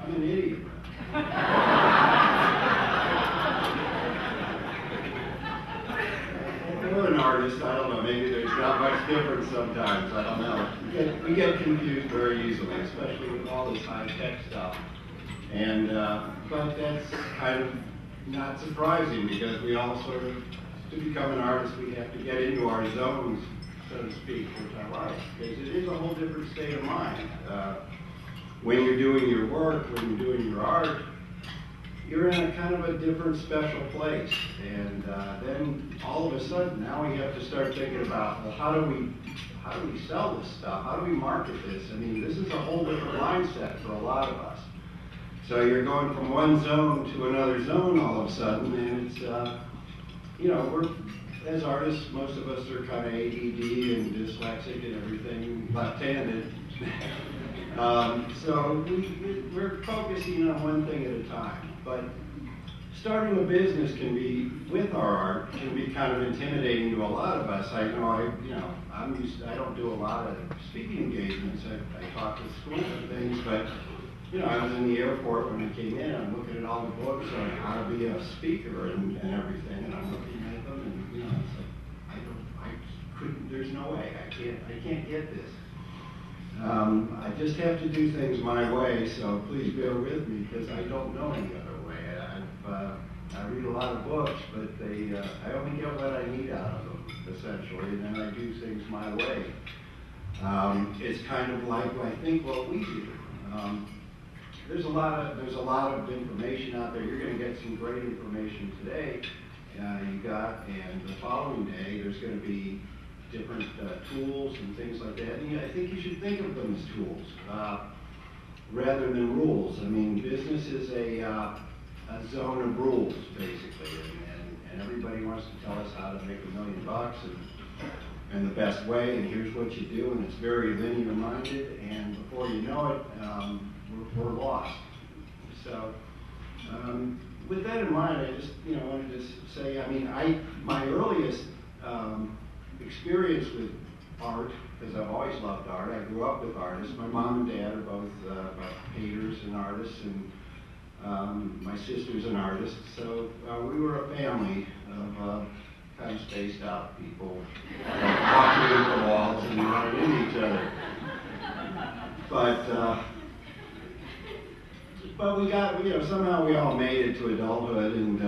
I'm an idiot. Or an artist, I don't know, maybe there's not much difference sometimes, I don't know. We get confused very easily, especially with all this high-tech stuff. And, but that's kind of not surprising because we all sort of, to become an artist, we have to get into our zones, so to speak, which I like, because it is a whole different state of mind. When you're doing your work, when you're doing your art, you're in a kind of a different special place. And then all of a sudden, now we have to start thinking about, well, how do we sell this stuff? How do we market this? I mean, this is a whole different mindset for a lot of us. So you're going from one zone to another zone all of a sudden, and it's, you know, we're, as artists, most of us are kind of ADD and dyslexic and everything, left-handed. So we're focusing on one thing at a time. But starting a business can be, with our art, can be kind of intimidating to a lot of us. I know, I don't do a lot of speaking engagements. I talk to schools and things, but you know, I was in the airport when I came in. I'm looking at all the books on how to be a speaker and everything, and I'm looking at them, and you know, it's like I couldn't. There's no way. I can't get this. I just have to do things my way. So please bear with me because I don't know any other way. I read a lot of books, but I only get what I need out of them essentially, and then I do things my way. It's kind of like I think what we do. There's a lot of information out there. You're going to get some great information today. And the following day there's going to be different tools and things like that. And I think you should think of them as tools rather than rules. I mean, business is a zone of rules basically, and everybody wants to tell us how to make $1 million and the best way. And here's what you do, and it's very linear-minded. And before you know it, we're lost. So with that in mind, I just wanted to say, I mean, my earliest experience with art, because I've always loved art. I grew up with artists. My mom and dad are both painters and artists, and my sister's an artist. So we were a family of kind of spaced out people, walking into walls and running into each other. But we got, somehow we all made it to adulthood and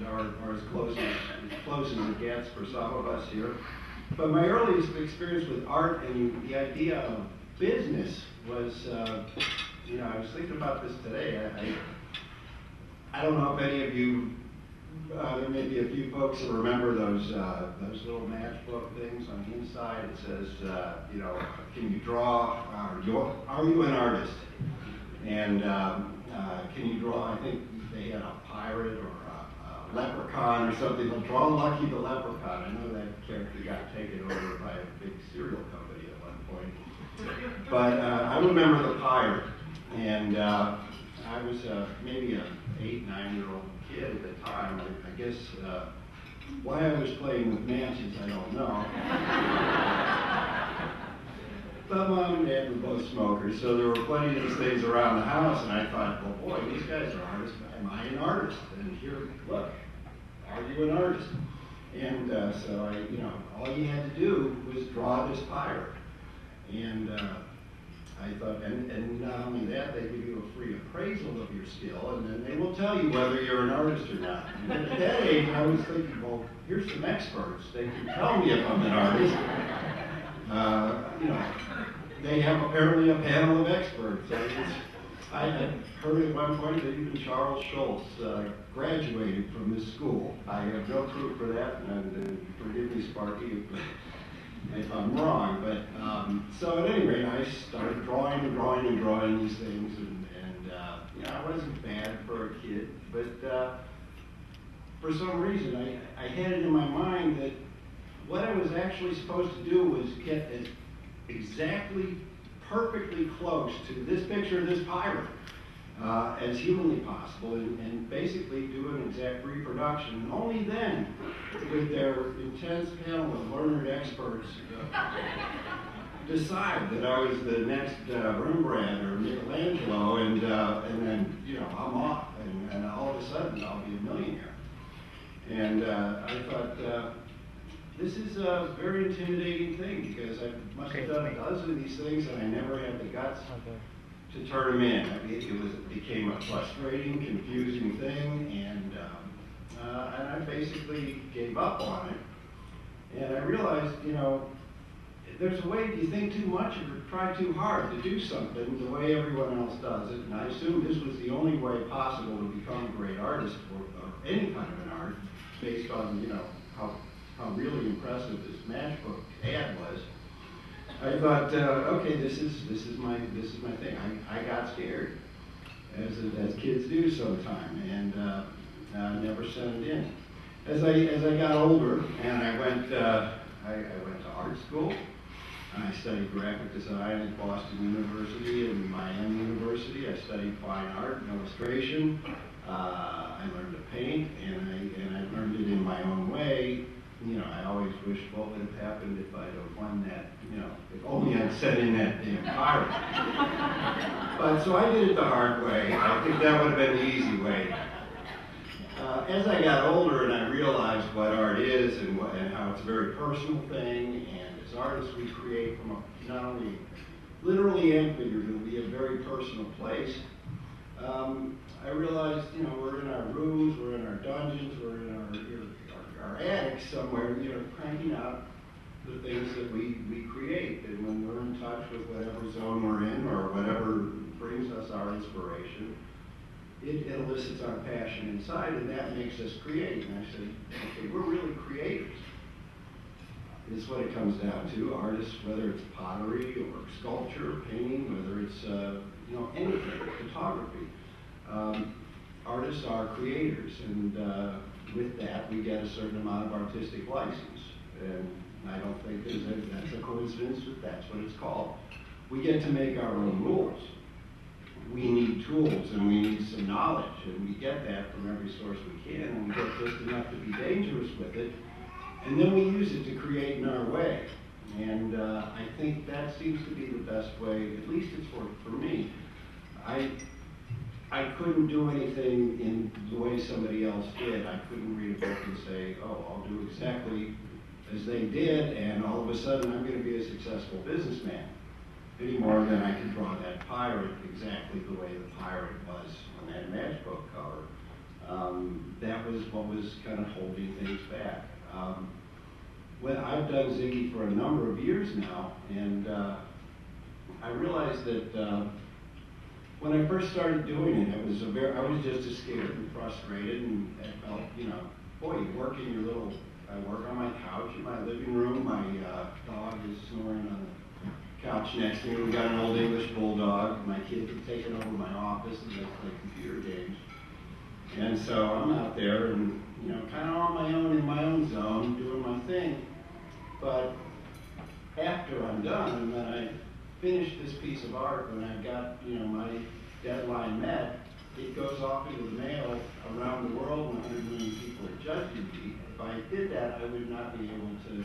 are as close as it gets for some of us here. But my earliest experience with art and the idea of business was, I was thinking about this today. I don't know if any of you, there may be a few folks that remember those little matchbook things on the inside. It says, can you draw? Are you an artist? And can you draw? I think they had a pirate or a leprechaun or something. Draw Lucky the Leprechaun. I know that character got taken over by a big cereal company at one point. But I remember the pirate, and I was maybe an 8, 9-year-old kid at the time. I guess why I was playing with matches, I don't know. But Mom and Dad were both smokers, so there were plenty of these things around the house, and I thought, well, boy, these guys are artists. Am I an artist? And here, look, are you an artist? And so all you had to do was draw this pirate. And I thought, and not only that, they give you a free appraisal of your skill, and then they will tell you whether you're an artist or not. And at that age, I was thinking, well, here's some experts. They can tell me if I'm an artist. They have apparently a panel of experts. I had heard at one point that even Charles Schulz graduated from this school. I have no proof for that, and forgive me, Sparky, if I'm wrong. But so at any rate, I started drawing these things, and I wasn't bad for a kid, but for some reason, I had it in my mind that what I was actually supposed to do was get exactly perfectly close to this picture of this pirate as humanly possible, and basically do an exact reproduction. And only then, with their intense panel of learned experts, decide that I was the next Rembrandt or Michelangelo, and then, you know, I'm off, and all of a sudden I'll be a millionaire. And I thought, this is a very intimidating thing, because I must have done a dozen of these things, and I never had the guts to turn them in. I mean, it became a frustrating, confusing thing, and I basically gave up on it. And I realized, you know, there's a way, if you think too much or try too hard to do something the way everyone else does it, and I assumed this was the only way possible to become a great artist, or any kind of an art, based on, you know, how really impressive this matchbook ad was. I thought, okay, this is my thing. I got scared, as kids do sometime, and never sent it in. As I got older, and I went to art school. I studied graphic design at Boston University and Miami University. I studied fine art and illustration. I learned to paint, and I learned it in my own way. You know, I always wished what would have happened if I'd have won that, you know, if only I'd sent in that damn pirate. But so I did it the hard way. I think that would have been the easy way. As I got older and I realized what art is and how it's a very personal thing, and as artists we create from not only literally and figuratively a very personal place, I realized, you know, we're in our rooms, we're in our dungeons, we're in our attics somewhere, you know, cranking out the things that we create. And when we're in touch with whatever zone we're in or whatever brings us our inspiration, it elicits our passion inside, and that makes us create. And I said, okay, we're really creators. Is what it comes down to. Artists, whether it's pottery or sculpture, painting, whether it's you know, anything, photography. Artists are creators, and with that we get a certain amount of artistic license. And I don't think that's a coincidence that that's what it's called. We get to make our own rules. We need tools and we need some knowledge, and we get that from every source we can, and we get just enough to be dangerous with it, and then we use it to create in our way. And I think that seems to be the best way, at least it's for me. I couldn't do anything in the way somebody else did. I couldn't read a book and say, oh, I'll do exactly as they did, and all of a sudden I'm going to be a successful businessman. Any more than I can draw that pirate exactly the way the pirate was on that matchbook cover. That was what was kind of holding things back. Well, I've done Ziggy for a number of years now, and I realized that when I first started doing it, I was just as scared and frustrated, and I felt, you know, boy, you work in your little, I work on my couch in my living room. My dog is snoring on the couch next to me. We got an old English bulldog. My kids have taken over my office and they play computer games. And so I'm out there and, you know, kind of on my own in my own zone, doing my thing. But after I'm done, and when I finish this piece of art, when I've got, you know, my deadline met, it goes off into the mail around the world, and 100 million people are judging me. If I did that, I would not be able to,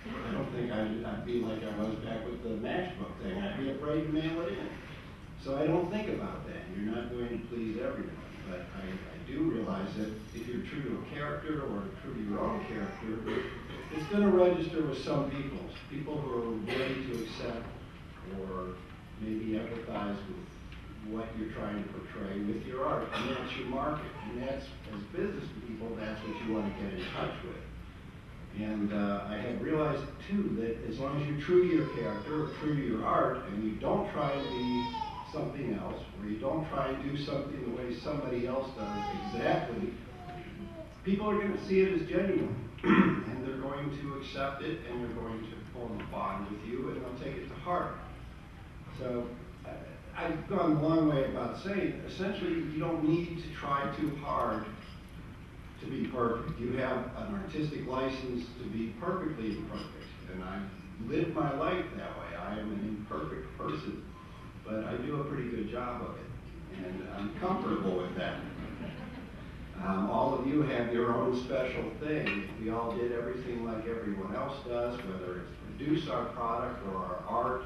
I don't think I'd be like I was back with the matchbook thing. I'd be afraid to mail it in. So I don't think about that. You're not going to please everyone. But I do realize that if you're true to a character or true to your own character, it's going to register with some people who are ready to accept or maybe empathize with what you're trying to portray with your art, and that's your market. And that's, as business people, that's what you want to get in touch with. And I have realized, too, that as long as you're true to your character or true to your art, and you don't try to be something else, or you don't try to do something the way somebody else does exactly, people are going to see it as genuine, and they're going to accept it, and they're going to form a bond with you, and they'll take it to heart. So I've gone a long way about saying, essentially, you don't need to try too hard to be perfect. You have an artistic license to be perfectly imperfect, and I've lived my life that way. I am an imperfect person, but I do a pretty good job of it, and I'm comfortable with that. All of you have your own special thing. If we all did everything like everyone else does, whether it's produce our product or our art,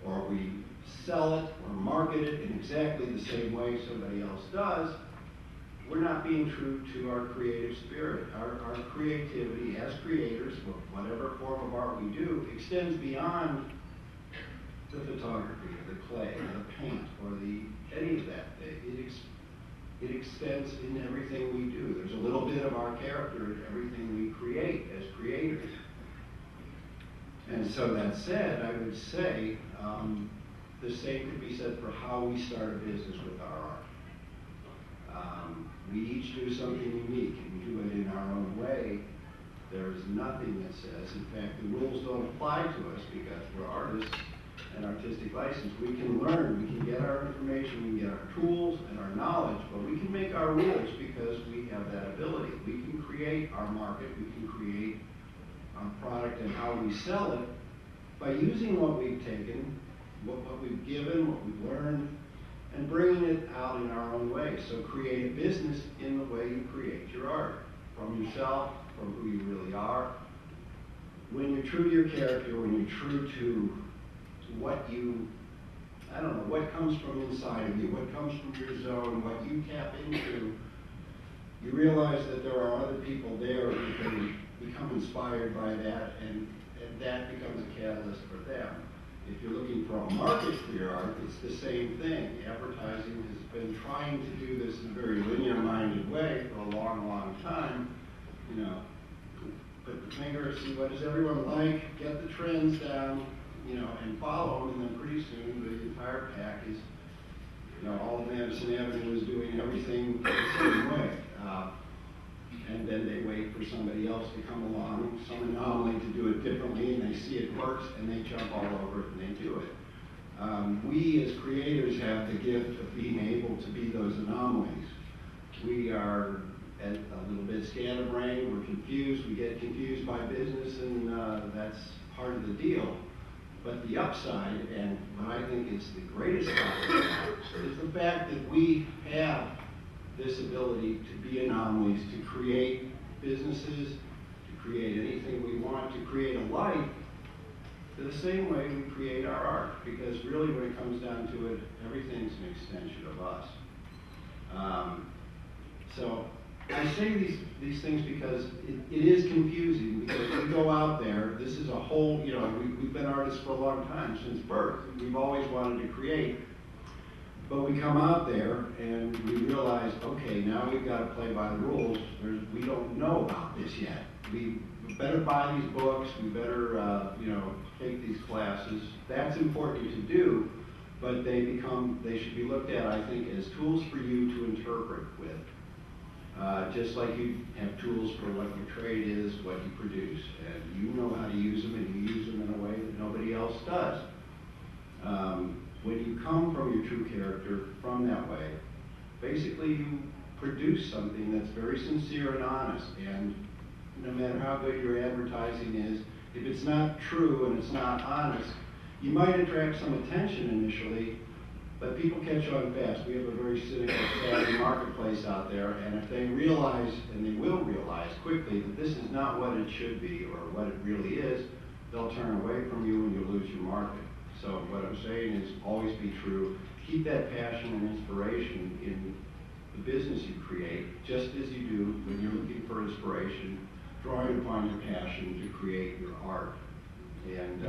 or we sell it or market it in exactly the same way somebody else does, we're not being true to our creative spirit. Our creativity as creators, whatever form of art we do, extends beyond the photography, or the clay, or the paint, or any of that. It extends in everything we do. There's a little bit of our character in everything we create as creators. And so that said, I would say the same could be said for how we start a business with our art. We each do something unique, and we do it in our own way. There is nothing that says, in fact, the rules don't apply to us because we're artists and artistic license. We can learn, we can get our information, we can get our tools and our knowledge, but we can make our rules because we have that ability. We can create our market, we can create our product and how we sell it by using what we've taken, what we've given, what we've learned, and bringing it out in our own way. So create a business in the way you create your art, from yourself, from who you really are. When you're true to your character, when you're true to what you, I don't know, what comes from inside of you, what comes from your zone, what you tap into, you realize that there are other people there who can become inspired by that, and that becomes a catalyst for them. If you're looking for a market for your art, it's the same thing. Advertising has been trying to do this in a very linear-minded way for a long, long time. You know, put the finger, see what does everyone like, get the trends down, you know, and follow them, and then pretty soon the entire pack is, you know, all of Madison Avenue is doing everything the same way. And then they wait for somebody else to come along, some anomaly to do it differently, and they see it works, and they jump all over it, and they do it. We as creators have the gift of being able to be those anomalies. We are a little bit scatterbrained, we're confused, we get confused by business, and that's part of the deal. But the upside, and what I think is the greatest upside, is the fact that we have this ability to be anomalies, to create businesses, to create anything we want, to create a life the same way we create our art. Because really when it comes down to it, everything's an extension of us. So I say these things because it is confusing, because we go out there, this is a whole, you know, we've been artists for a long time, since birth. We've always wanted to create. But we come out there and we realize, okay, now we've got to play by the rules. We don't know about this yet. We better buy these books. We better, you know, take these classes. That's important to do, but they should be looked at, I think, as tools for you to interpret with. Just like you have tools for what your trade is, what you produce, and you know how to use them, and you use them in a way that nobody else does. When you come from your true character from that way, basically you produce something that's very sincere and honest, and no matter how good your advertising is, if it's not true and it's not honest, you might attract some attention initially, but people catch on fast. We have a very cynical, savvy marketplace out there, and if they realize, and they will realize quickly, that this is not what it should be or what it really is, they'll turn away from you and you'll lose your market. So what I'm saying is always be true. Keep that passion and inspiration in the business you create, just as you do when you're looking for inspiration, drawing upon your passion to create your art. And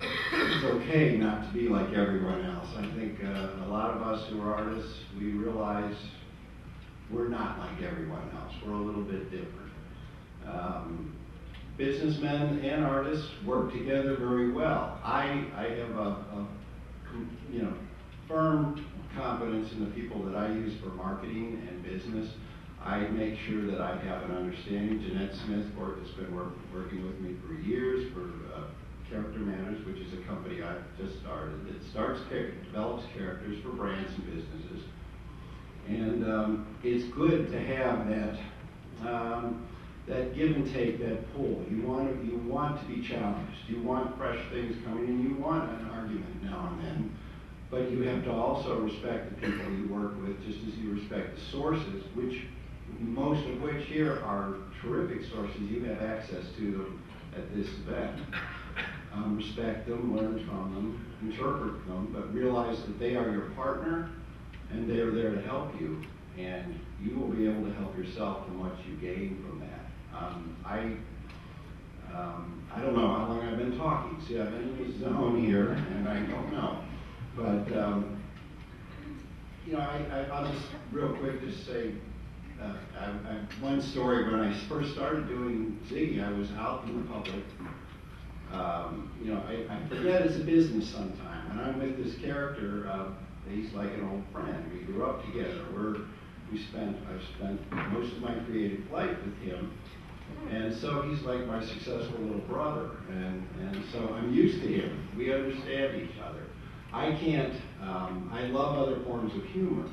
it's okay not to be like everyone else. I think a lot of us who are artists, we realize we're not like everyone else. We're a little bit different. Businessmen and artists work together very well. I have a firm confidence in the people that I use for marketing and business. I make sure that I have an understanding. Jeanette Smith has been working with me for years for Character Manners, which is a company I've just started that develops characters for brands and businesses. And it's good to have that give and take, that pull. You want to be challenged. You want fresh things coming in. You want an argument now and then. But you have to also respect the people you work with, just as you respect the sources, which most of which here are terrific sources. You have access to them at this event. Respect them, learn from them, interpret them, but realize that they are your partner and they are there to help you, and you will be able to help yourself from what you gain from that. I don't know how long I've been talking. See, I've been in the zone here, and I don't know. But, you know, I'll just real quick just say, one story. When I first started doing Ziggy, I was out in the public. You know, I forget it's a business sometime, and I'm with this character. He's like an old friend. We grew up together. I've spent most of my creative life with him, and so he's like my successful little brother, and so I'm used to him. We understand each other. I can't. I love other forms of humor,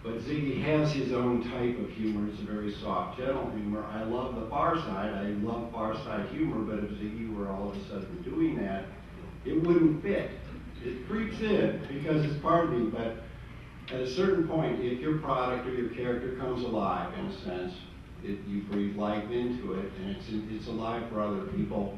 but Ziggy has his own type of humor. It's a very soft, gentle humor. I love the Far Side. I love Far Side humor, but if Ziggy were all of a sudden doing that, it wouldn't fit. It creeps in because it's part of me, but at a certain point, if your product or your character comes alive, in a sense, you breathe life into it, and it's alive for other people,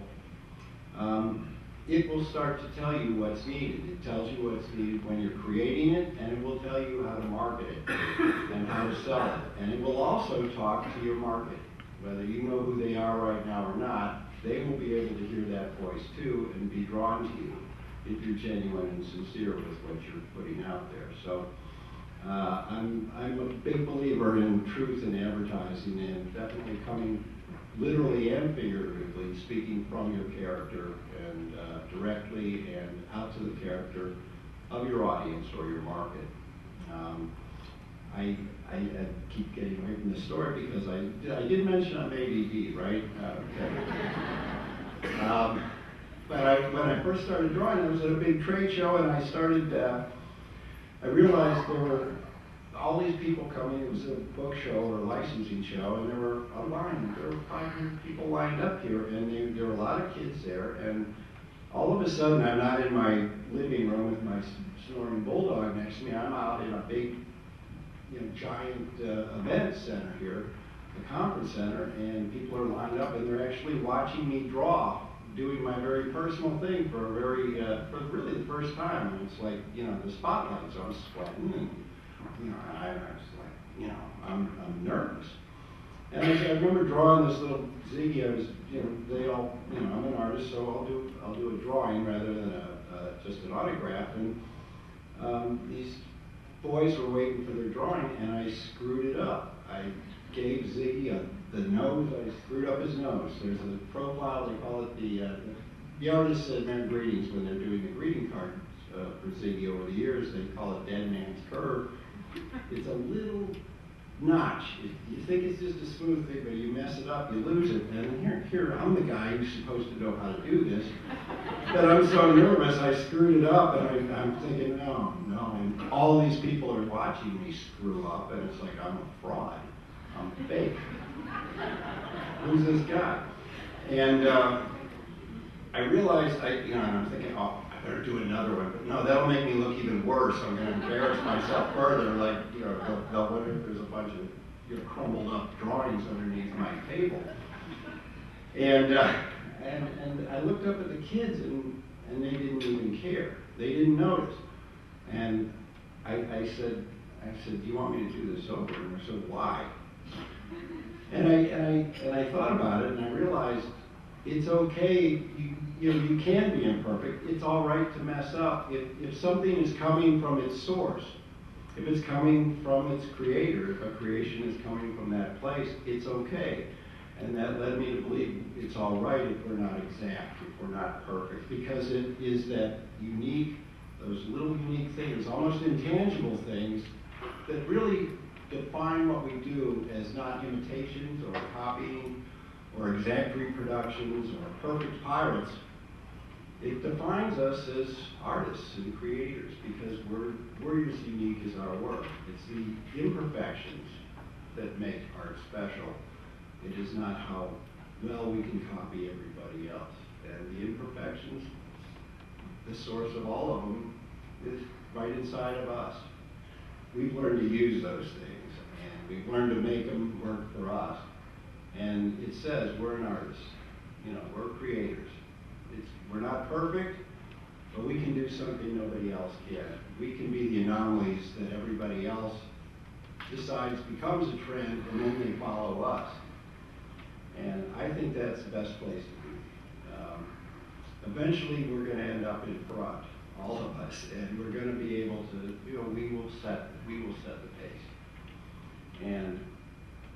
it will start to tell you what's needed. It tells you what's needed when you're creating it, and it will tell you how to market it and how to sell it. And it will also talk to your market. Whether you know who they are right now or not, they will be able to hear that voice too and be drawn to you if you're genuine and sincere with what you're putting out there. So I'm a big believer in truth in advertising, and definitely coming literally and figuratively, speaking from your character and directly and out to the character of your audience or your market. I keep getting away from the story because I did mention I'm ADD, right? Okay. But when I first started drawing, I was at a big trade show, and I realized there were all these people coming. It was a book show or a licensing show, and there were 500 people lined up here, and there were a lot of kids there, and all of a sudden, I'm not in my living room with my snoring bulldog next to me. I'm out in a big, giant event center here, the conference center, and people are lined up, and they're actually watching me draw, doing my very personal thing for really the first time. And it's like, the spotlight, so I'm sweating, and I was like, I'm nervous. And I remember drawing this little Ziggy. I was, I'm an artist, so I'll do a drawing rather than just an autograph. And these boys were waiting for their drawing, and I screwed it up. I gave Ziggy the nose. I screwed up his nose. There's a profile. They call it the artists at Men Greetings, when they're doing the greeting cards for Ziggy over the years, they call it Dead Man's Curve. It's a little notch. You think it's just a smooth thing, but you mess it up, you lose it. And here I'm the guy who's supposed to know how to do this, but I'm so nervous I screwed it up, and I'm thinking, no, and all these people are watching me screw up, and it's like I'm a fraud, I'm fake. Who's this guy? And I realized, I'm thinking, oh, I better do another one, but no, that'll make me look even worse. I'm going to embarrass myself further, like, they'll wonder if there's a bunch of crumbled up drawings underneath my table. And I looked up at the kids, and they didn't even care. They didn't notice. And I said, do you want me to do this over? And they said, why? And I thought about it, and I realized it's okay. You can be imperfect. It's all right to mess up. If something is coming from its source, if it's coming from its creator, if a creation is coming from that place, it's okay. And that led me to believe it's all right if we're not exact, if we're not perfect, because it is that unique, those little unique things, almost intangible things, that really define what we do as not imitations or copying or exact reproductions or perfect pirates. It defines us as artists and creators because we're as unique as our work. It's the imperfections that make art special. It is not how well we can copy everybody else. And the imperfections, the source of all of them, is right inside of us. We've learned to use those things, and we've learned to make them work for us. And it says we're an artist. You know, we're creators. We're not perfect, but we can do something nobody else can. We can be the anomalies that everybody else decides becomes a trend, and then they follow us. And I think that's the best place to be. Eventually, we're going to end up in front, all of us, and we're going to be able to, you know, we will set the pace. And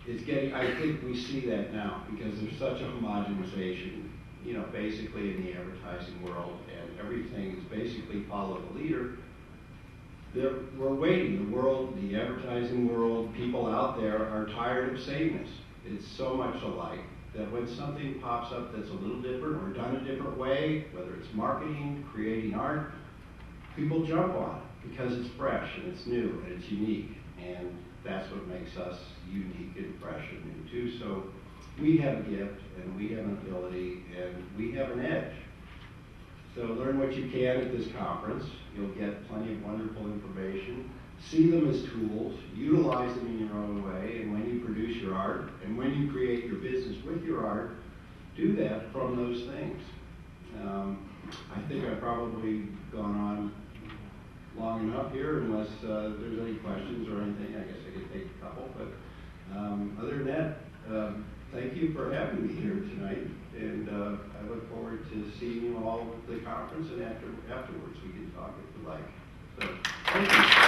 it's getting, I think we see that now, because there's such a homogenization, you know, basically in the advertising world, and everything is basically follow the leader. We're waiting. The world, the advertising world, people out there are tired of sameness. It's so much alike that when something pops up that's a little different or done a different way, whether it's marketing, creating art, people jump on it because it's fresh and it's new and it's unique. And that's what makes us unique and fresh and new too. So we have a gift and we have an ability and we have an edge. So learn what you can at this conference. You'll get plenty of wonderful information. See them as tools, utilize them in your own way, and when you produce your art, and when you create your business with your art, do that from those things. I think I've probably gone on long enough here, unless there's any questions or anything. I guess I could take a couple, but other than that, thank you for having me here tonight, and I look forward to seeing you all at the conference, and afterwards we can talk if you like. So, thank you.